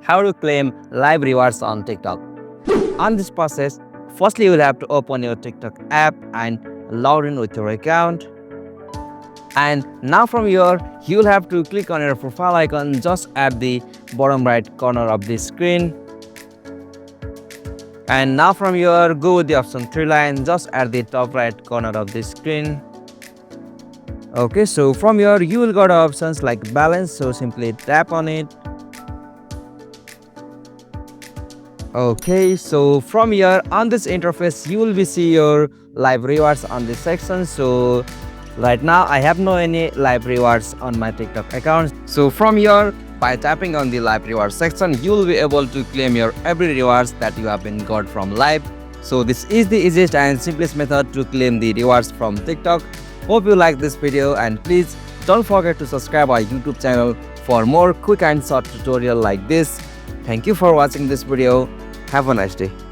how to claim live rewards on TikTok. On this process, firstly you will have to open your TikTok app and log in with your account. And now from here, you will have to click on your profile icon just at the bottom right corner of the screen. And now from here, go with the option 3 line just at the top right corner of the screen. Okay, so from here you will got options like balance, so simply tap on it. Okay, so from here on this interface you will be see your live rewards on this section. So right now I have no any live rewards on my TikTok account. So from here, by tapping on the live rewards section, you will be able to claim your every rewards that you have been got from live. So this is the easiest and simplest method to claim the rewards from TikTok. Hope you like this video, and please don't forget to subscribe our YouTube channel for more quick and short tutorial like this. Thank you for watching this video. Have a nice day.